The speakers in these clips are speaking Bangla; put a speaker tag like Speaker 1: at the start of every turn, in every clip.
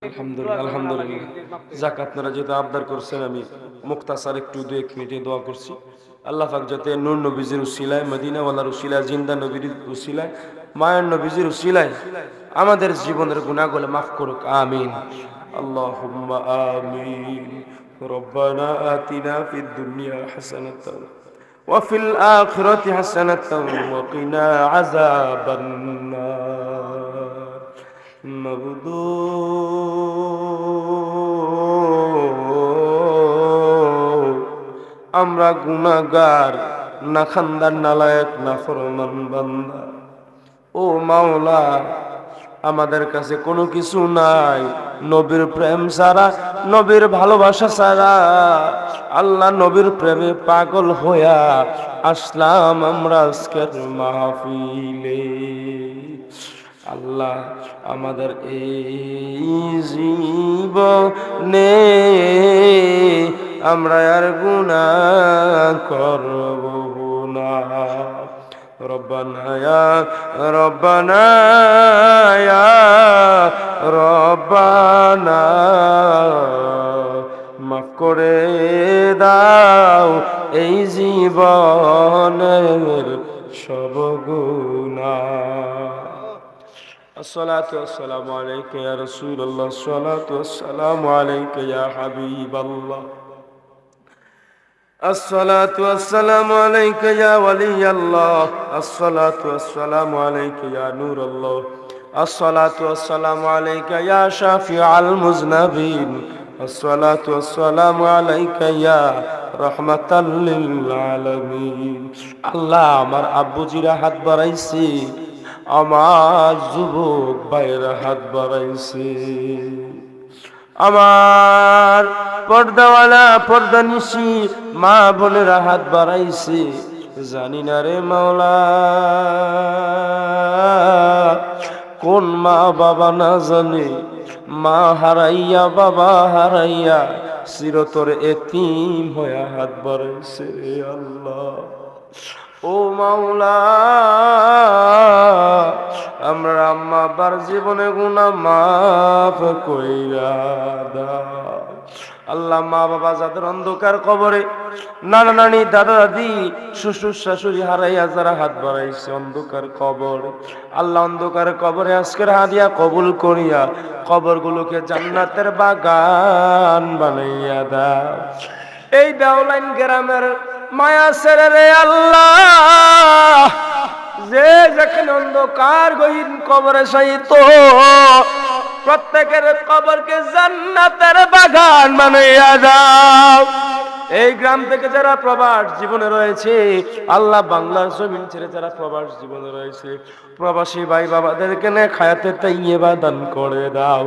Speaker 1: আলহামদুলিল্লাহ আলহামদুলিল্লাহ। যাক, আপনারা যেহেতু আবদার করছেন, আমি মুখতাসার একটু 2-1 মিনিটে দোয়া করছি। আল্লাহ পাক যাতে নূর নবীজির উসিলায়, মদিনাওয়ালার উসিলায়, জিন্দা নবীর উসিলায়, মায়ের নবীজির উসিলায় আমাদের জীবনের গুনাহগুলো মাফ করুক, আমিন। আল্লাহুম্মা আমিন। রব্বানা আতিনা ফিদ দুনিয়া হাসানাতাও ওয়া ফিল আখিরাতি হাসানাতাও ওয়া কিনা আযাবান নার। মাবুদু আমরা গুনাহগার, না খানদার, নালায়েক, নাফরমান বান্দা। ও মাওলা, আমাদের কাছে কোনো কিছু নাই নবীর প্রেম ছাড়া, নবীর ভালোবাসা ছাড়া। আল্লাহ নবীর প্রেমে পাগল হইয়া আসলাম আমরা আজকের মাহফিলে। আল্লাহ, আমাদের এই জীবনে আমরা আর গুনাহ করব না। রব্বানা ইয়া রব্বানা ইয়া রব্বানা, মাফ করে দাও এই জীবনের সব গুনাহ। الصلاة والسلام عليك يا رسول الله، الصلاة والسلام عليك يا حبيب الله، الصلاة والسلام عليك يا ولي الله، الصلاة والسلام عليك يا نور الله، الصلاة والسلام عليك يا شافع المذنبين، الصلاة والسلام عليك يا رحمة للعالمين। الله আমার আব্বু জিরা হাত বাড়াইছে, আমার যুবক ভাইরা হাত বাড়াইছে, আমার পর্দাওয়ালা পর্দানিশি মা বোনেরা হাত বাড়াইছে। জানি না রে মাওলা, কোন মা বাবা না জানে মা হারাইয়া বাবা হারাইয়া চিরতরে এতিম হইয়া হাত বাড়াইছে রে আল্লাহ। ও মাওলা, আমরা আম্মা আব্বার জীবনে গুনাহ মাফ কইরা দাও। আল্লাহ, মা বাবা যাদের অন্ধকার কবরে, নানা নানি দাদা দাদি শ্বশুর শাশুড়ি হারাইয়া যারা হাত বাড়াইছে অন্ধকার কবরে, আল্লাহ অন্ধকার কবরে আজকের হাদিয়া কবুল করিয়া কবরগুলোকে জান্নাতের বাগান বানাইয়া দাও। এই দেওলাইন গ্রামের মায়া ছেড়ে রে আল্লাহ, যে যেখানে অন্ধকার গহীন কবরে শায়িত, প্রত্যেকের কবরকে জান্নাতের বাগান বানাইয়া দাও। এই গ্রাম থেকে যারা প্রবাস জীবনে রয়েছে, আল্লাহ বাংলার জমিন ছেড়ে যারা প্রবাস জীবনে রয়েছে, প্রবাসী ভাই বাবাদেরকে নে খায়াতে তাইয়্যিবা দান করে দাও,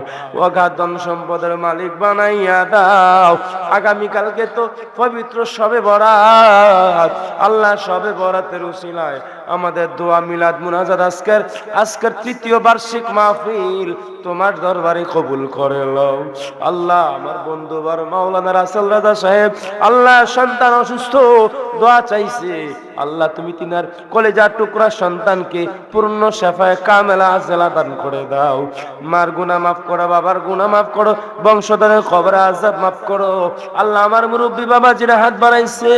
Speaker 1: অগাধ ধন সম্পদের মালিক বানাইয়া দাও। আগামীকালকে তো পবিত্র শবে বরাত, আল্লাহ শবে বরাতের উসিলায় আমাদের দোয়া মিলাদ মুনাজাত আজকের তৃতীয় বার্ষিক মাহফিল তোমার দরবারে কবুল করে লও। আল্লাহ, আমার বন্ধুবার মাওলানা রাসেল রাজা সাহেব, আল্লাহ সন্তান অসুস্থ, দোয়া চাইছে, আল্লাহ তুমি তিনার কলেজার টুকরা সন্তানকে পূর্ণ শেফায়ে কামেলা আজলা দান করে দাও। মার গুনাহ মাফ করো, বাবার গুনাহ মাফ করো, বংশধরের কবরে আযাব মাফ করো। আল্লাহ, আমার মুরব্বী বাবা যারা হাত বাড়াইছে,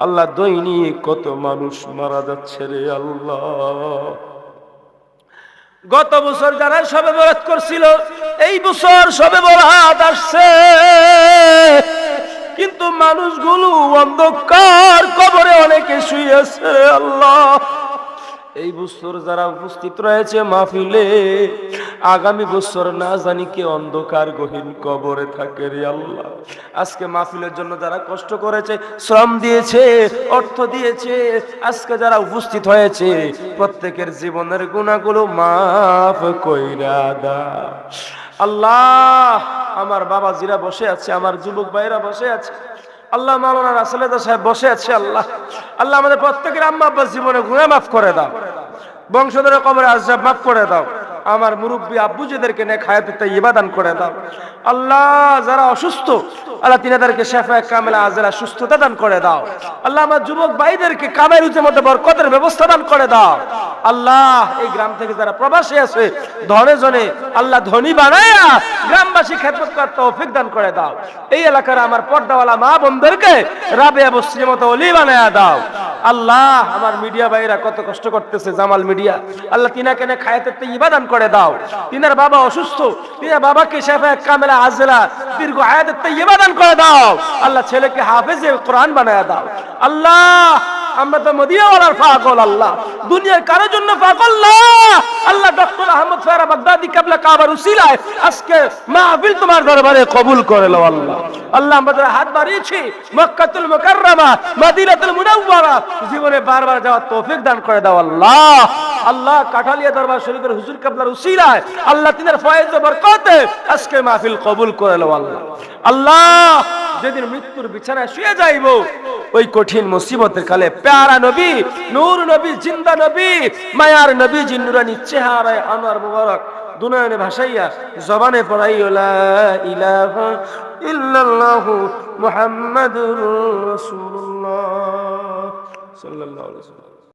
Speaker 1: আল্লাহ দৈনিক কত মানুষ মারা যাচ্ছে রে আল্লাহ। গত বছর যারা শবে বরাত করছিল, এই বছর শবে বরাত আসছে, কিন্তু মানুষগুলো অন্ধকার কবরে অনেকে শুয়ে আছে আল্লাহ। এই বছর যারা উপস্থিত রয়েছে মাহফিলে, আগামী বছর না জানি কে অন্ধকার গহীন কবরে থাকে রে আল্লাহ। আজকে মাহফিলের জন্য যারা কষ্ট করেছে, শ্রম দিয়েছে, অর্থ দিয়েছে, আজকে যারা উপস্থিত হয়েছে, প্রত্যেকের জীবনের গুনাহগুলো মাফ কইরা দাও আল্লাহ। আমার বাবা জিরা বসে আছে, আমার যুবক ভাইরা বসে আছে, আল্লাহ মাওলানা রাসেল সাহেব বসে আছে, আল্লাহ আল্লাহ আমাদের প্রত্যেকের আম্মা আব্বার জীবনে গুনাহ মাফ করে দাও, বংশধরের কবরে আযাব মাফ করে দাও। আমার মুরব্বী আব্বুজিদেরকে নেক হায়াতে তাইয়্যিবা দান করে দাও আল্লাহ। যারা অসুস্থ আল্লাহ তিনাদেরকে শিফা কামিলা আজলা সুস্থতা দান করে দাও আল্লাহ। আমার যুবক ভাইদেরকে কামের রুজির মধ্যে বরকতের ব্যবস্থা দান করে দাও আল্লাহ। এই গ্রাম থেকে যারা প্রবাসী আছে ধনে জনে আল্লাহ ধনী বানায়া গ্রামবাসী খেদমত করার তৌফিক দান করে দাও। এই এলাকার আমার পর্দাওয়ালা মা বোনদেরকে রাবেয়া বসরির মতো ওলি বানায়া দাও আল্লাহ। আমার মিডিয়া ভাইরা কত কষ্ট করতেছে, জামাল মিডিয়া আল্লাহ তিনাকে নে খায়াতে তাইয়্যিবা দান করে দাও। তিনার বাবা অসুস্থ, তিনার বাবাকে শিফা কামিলা আজলা দীর্ঘ হায়াতে তাইয়্যিবা দান করে দাও আল্লাহ। ছেলেকে হাফেজে কোরআন বানায়া দাও আল্লাহ। আমরা তো মদিনাওয়ালার পাগল আল্লাহ, দুনিয়ার কারোর জন্য পাগল না আল্লাহ। ডক্টর আহমদ ফায়রা বাগদাদি কিবলা কাবার উসিলায় আজকে মাহফিল তোমার দরবারে কবুল করে নাও আল্লাহ। আল্লাহ আমাদের হাত বাড়িয়েছি মক্কাতুল মুকাররমা মদিনাতুল মুনাওয়ারা জীবনে বারবার যাওয়ার তৌফিক দান করে দাও আল্লাহ। আল্লাহ কাঠালিয়া দরবার শরীফের হুজুর কিবলার উসিলায় আল্লাহ তিনার ফয়েজ ও বরকতে আজকে মাহফিল কবুল করে নাও আল্লাহ। আল্লাহ যেদিন মৃত্যুর বিছানায় শুয়ে যাইব ওই কঠিন মুসিবতের কালে প্যারা নবী নূর নবী জিন্দা নবী মায়ার নবী জিন্নুরানি চেহারায় আনোয়ার মুবারক দুনয়নে ভাসাইয়া জবানে পড়াইও লা ইলাহা ইল্লাল্লাহু মুহাম্মাদুর রাসূলুল্লাহ সাল্লাল্লাহু আলাইহি ওয়াসাল্লাম।